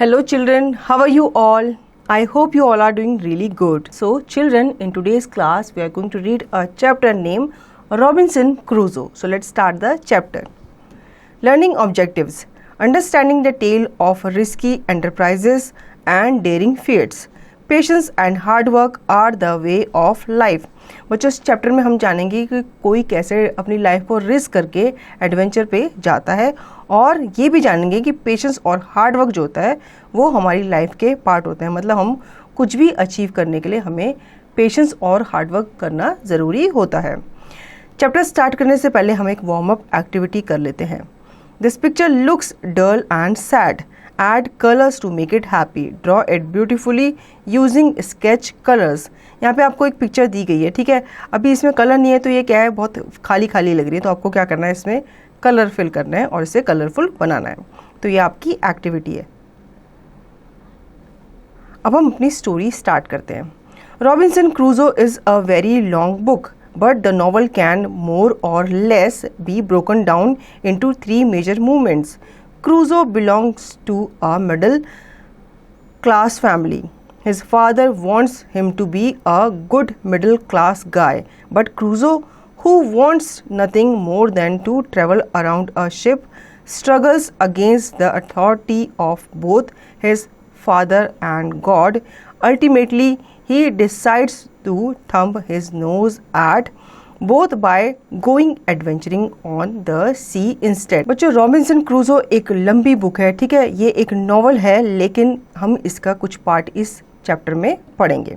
Hello children, how are you all? I hope you all are doing really good. So children, in today's class we are going to read a chapter named Robinson Crusoe. So let's start the chapter. Learning objectives. Understanding the tale of risky enterprises and daring feats. Patience and hard work are the way of life. बच्चों इस chapter में हम जानेंगे कि कोई कैसे अपनी life को रिस्क करके एडवेंचर पे जाता है और ये भी जानेंगे कि पेशेंस और हार्ड वर्क जो होता है वो हमारी लाइफ के पार्ट होते हैं। मतलब हम कुछ भी अचीव करने के लिए हमें पेशेंस और हार्ड वर्क करना ज़रूरी होता है। चैप्टर स्टार्ट करने से पहले हम एक वार्म अप एक्टिविटी कर लेते हैं। This picture looks dull and sad. Add colors to make it happy. Draw it beautifully using sketch colors. यहाँ पे आपको एक पिक्चर दी गई है, ठीक है। अभी इसमें कलर नहीं है तो ये क्या है, बहुत खाली खाली लग रही है, तो आपको क्या करना है, इसमें कलर फिल करना है और इसे कलरफुल बनाना है। तो ये आपकी एक्टिविटी है। अब हम अपनी स्टोरी स्टार्ट करते हैं। रॉबिन्सन क्रूजो is a very long book, but the novel can more or less be broken down into three major movements. Crusoe belongs to a middle class family. His father wants him to be a good middle class guy, but Crusoe, who wants nothing more than to travel around a ship, struggles against the authority of both his father and God. Ultimately, he decides to thumb his nose at both by going adventuring on the sea instead. बच्चों, Robinson क्रूजो एक लंबी book है, ठीक है। ये एक novel है, लेकिन हम इसका कुछ पार्ट इस चैप्टर में पढ़ेंगे।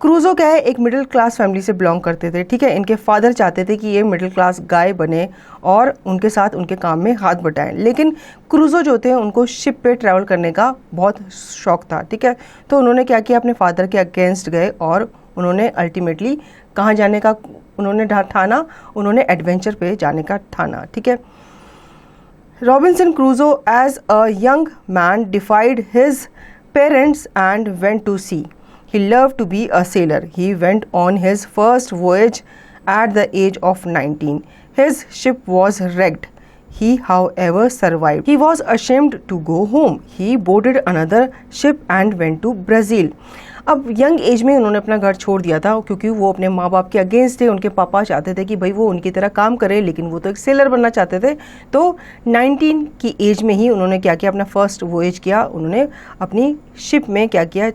क्रूजो क्या है, एक मिडिल क्लास फैमिली से बिलोंग करते थे, ठीक है। इनके फादर चाहते थे कि ये मिडिल क्लास गाय बने और उनके साथ उनके काम में हाथ बटाएं, लेकिन क्रूजो जो होते हैं उनको शिप पे ट्रैवल करने का बहुत शौक था, ठीक है। तो उन्होंने क्या किया, अपने फादर के अगेंस्ट गए और उन्होंने अल्टीमेटली कहाँ जाने का उन्होंने ठाना, उन्होंने एडवेंचर पे जाने का ठाना, ठीक है। Robinson Crusoe as a young man defied his parents and went to sea. He loved to be a sailor. He went on his first voyage at the age of 19. His ship was wrecked. He, however, survived. He was ashamed to go home. He boarded another ship and went to Brazil. अब young age में उन्होंने अपना घर छोड़ दिया था, क्योंकि वो अपने माँ बाप के अगेंस्ट थे। उनके पापा चाहते थे कि भाई वो उनकी तरह काम करे, लेकिन वो तो एक सेलर बनना चाहते थे। तो 19 की एज में ही उन्होंने क्या किया, अपना फर्स्ट वोएज किया। उन्होंने अपनी शिप में क्या किया,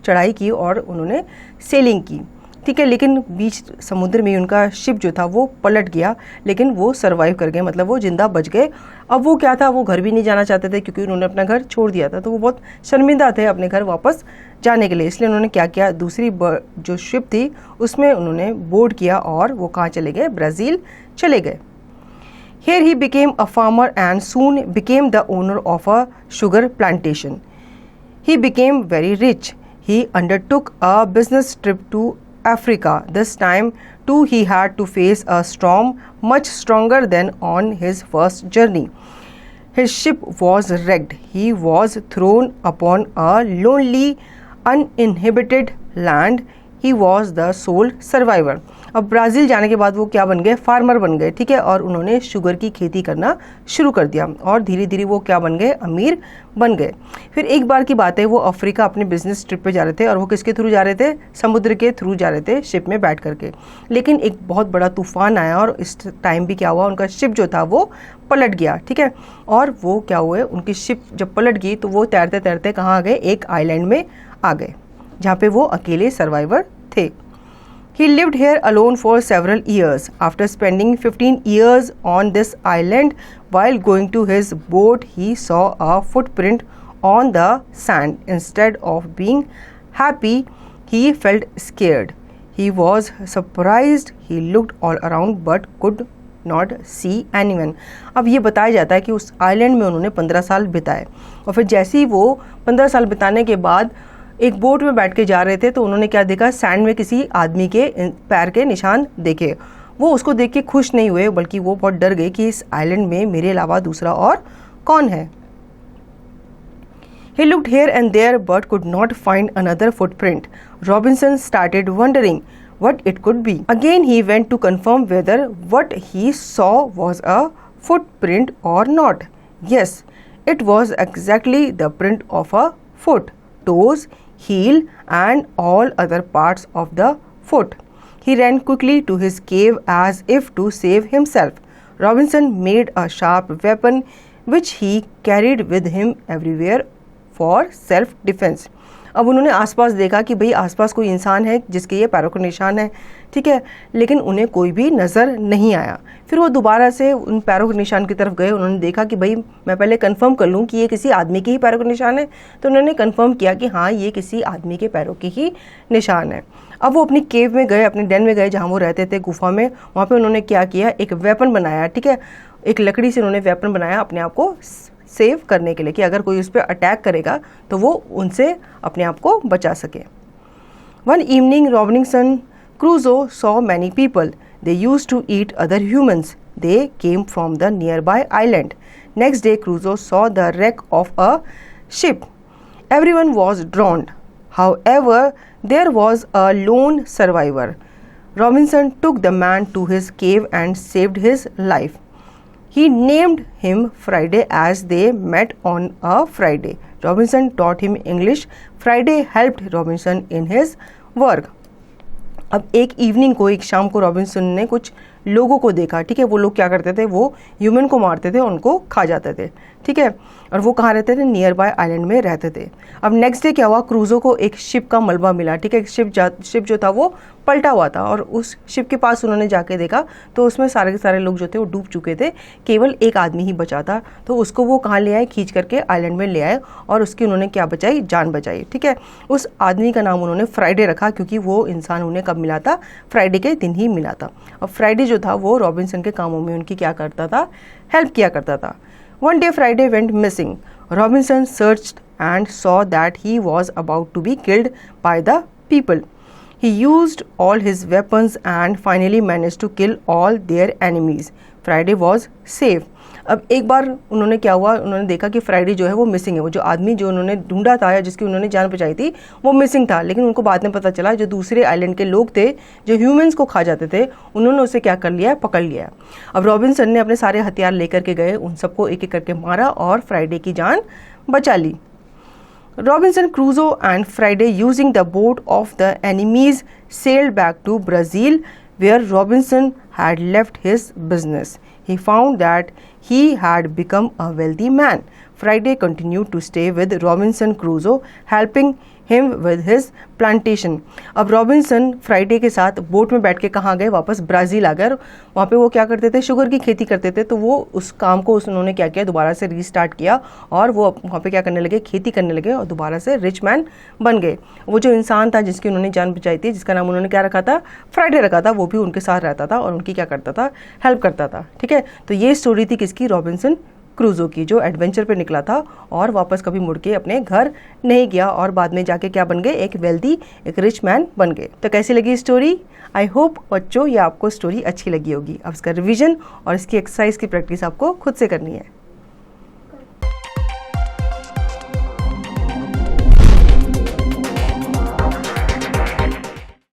चढ़ाई की और उन्होंने सेलिंग की, ठीक है। लेकिन बीच समुद्र में उनका शिप जो था वो पलट गया, लेकिन वो सरवाइव कर गए, मतलब वो जिंदा बच गए। अब वो क्या था, वो घर भी नहीं जाना चाहते थे, क्योंकि उन्होंने अपना घर छोड़ दिया था। तो वो बहुत शर्मिंदा थे अपने घर वापस जाने के लिए, इसलिए उन्होंने क्या किया, दूसरी जो शिप थी उसमें उन्होंने बोर्ड किया और वो कहाँ चले गए, ब्राज़ील चले गए। Here he became a farmer and soon became the owner of a sugar plantation. He became very rich. He undertook a business trip to Africa. This time too he had to face a storm much stronger than on his first journey. His ship was wrecked. He was thrown upon a lonely, uninhabited land. He was the sole survivor. अब Brazil जाने के बाद वो क्या बन गए, farmer बन गए, ठीक है। और उन्होंने शुगर की खेती करना शुरू कर दिया और धीरे धीरे वो क्या बन गए, अमीर बन गए। फिर एक बार की बात है, वो अफ्रीका अपने बिजनेस ट्रिप पे जा रहे थे और वो किसके थ्रू जा रहे थे, समुद्र के थ्रू जा रहे थे, शिप में बैठ करके। लेकिन एक बहुत बड़ा तूफान आया और इस टाइम भी क्या हुआ, उनका शिप जो था वो पलट गया, ठीक है। और वो क्या हुए, उनकी शिप जब पलट गई तो वो तैरते तैरते कहाँ आ गए, एक आइलैंड में आ गए, जहाँ पे वो अकेले सर्वाइवर थे। He lived here alone for several years. After spending 15 years on this island, while going to his boat, he saw a footprint on the sand. Instead of being happy, he felt scared. He was surprised. He looked all around but could not see anyone. अब ये बताया जाता है कि उस island में उन्होंने 15 साल बिताए और फिर जैसे ही वो 15 साल बिताने के बाद एक बोट में बैठ के जा रहे थे तो उन्होंने क्या देखा, सैंड में किसी आदमी के पैर के निशान देखे। वो उसको देख के खुश नहीं हुए, बल्कि वो बहुत डर गए कि इस आइलैंड में मेरे अलावा दूसरा और कौन है। He looked here and there but could not find another footprint. Robinson started wondering what it could be. Again he went to confirm whether what he saw was a footprint or not. Yes, It was exactly the print of a foot, toes, heel, and all other parts of the foot. He ran quickly to his cave as if to save himself. Robinson made a sharp weapon which he carried with him everywhere for self-defense. अब उन्होंने आसपास देखा कि भाई आसपास कोई इंसान है जिसके ये पैरों के निशान है, ठीक है, लेकिन उन्हें कोई भी नज़र नहीं आया। फिर वो दोबारा से उन पैरों के निशान की तरफ गए। उन्होंने देखा कि भाई मैं पहले कंफर्म कर लूँ कि ये किसी आदमी के ही पैरों के निशान है, तो उन्होंने कंफर्म किया कि हाँ ये किसी आदमी के पैरों के ही निशान है। अब वो अपनी केव में गए, अपने डेन में गए जहाँ वो रहते थे, गुफा में। वहाँ पर उन्होंने क्या किया, एक वेपन बनाया, ठीक है, एक लकड़ी से उन्होंने वेपन बनाया अपने आप को सेव करने के लिए कि अगर कोई उस पर अटैक करेगा तो वो उनसे अपने आप को बचा सके। One evening Robinson Crusoe saw many people, they used to eat other humans, they came from the nearby island. Next day Crusoe saw the wreck of a ship. Everyone was drowned. However, there was a lone survivor. Robinson took the man to his cave and saved his life. He named him Friday as they met on a Friday. Robinson taught him English. Friday helped Robinson in his work. अब एक evening को, एक शाम को Robinson ने कुछ लोगों को देखा, ठीक है। वो लोग क्या करते थे, वो ह्यूमन को मारते थे और उनको खा जाते थे, ठीक है। और वो कहाँ रहते थे, नियर बाय आइलैंड में रहते थे। अब नेक्स्ट डे क्या हुआ, क्रूजो को एक शिप का मलबा मिला, ठीक है। शिप जो था वो पलटा हुआ था और उस शिप के पास उन्होंने जाके देखा तो उसमें सारे के सारे लोग जो थे वो डूब चुके थे, केवल एक आदमी ही बचा था। तो उसको वो कहाँ ले आए, खींच करके आइलैंड में ले आए और उसकी उन्होंने क्या बचाई, जान बचाई, ठीक है। उस आदमी का नाम उन्होंने फ्राइडे रखा क्योंकि वो इंसान उन्हें कब मिला था, फ्राइडे के दिन ही मिला था। अब फ्राइडे जो था वो रॉबिन्सन के कामों में उनकी क्या करता था, हेल्प किया करता था। One day Friday went missing. Robinson searched and saw that he was about to be killed by the people. He used all his weapons and finally managed to kill all their enemies. Friday was safe. अब एक बार उन्होंने क्या हुआ, उन्होंने देखा कि Friday जो है वो मिसिंग है। वो जो आदमी जो उन्होंने ढूंढा था या जिसकी उन्होंने जान बचाई थी वो मिसिंग था, लेकिन उनको बाद में पता चला जो दूसरे आइलैंड के लोग थे जो ह्यूमंस को खा जाते थे, उन्होंने उसे क्या कर लिया, पकड़ लिया। अब रॉबिन्सन ने अपने सारे हथियार लेकर के गए, उन सबको एक एक करके मारा और फ्राइडे की जान बचा ली। Robinson Crusoe and Friday, using the boat of the enemies, sailed back to Brazil, where Robinson had left his business. He found that he had become a wealthy man. Friday continued to stay with Robinson Crusoe, helping him with his plantation. अब Robinson Friday के साथ boat में बैठ के कहाँ गए, वापस Brazil आ गए। वहाँ पे वो क्या करते थे, शुगर की खेती करते थे। तो वो उस काम को उन्होंने क्या किया, दोबारा से रीस्टार्ट किया और वो वहाँ पे क्या करने लगे, खेती करने लगे और दोबारा से रिच मैन बन गए। वो जो इंसान था जिसकी उन्होंने जान बचाई थी, जिसका नाम उन्होंने क्या रखा था, फ्राइडे रखा था, वो भी उनके साथ रहता था और उनकी क्या करता था, हेल्प करता था, ठीक है। तो ये स्टोरी थी किसकी, रॉबिन्सन क्रूजो की, जो एडवेंचर पे निकला था और वापस कभी मुड़ के अपने घर नहीं गया और बाद में जाके क्या बन गए, एक वेल्दी, एक रिच मैन बन गए। तो कैसी लगी स्टोरी? आई होप बच्चों ये आपको स्टोरी अच्छी लगी होगी। अब इसका रिवीजन और इसकी एक्सरसाइज की प्रैक्टिस आपको खुद से करनी है।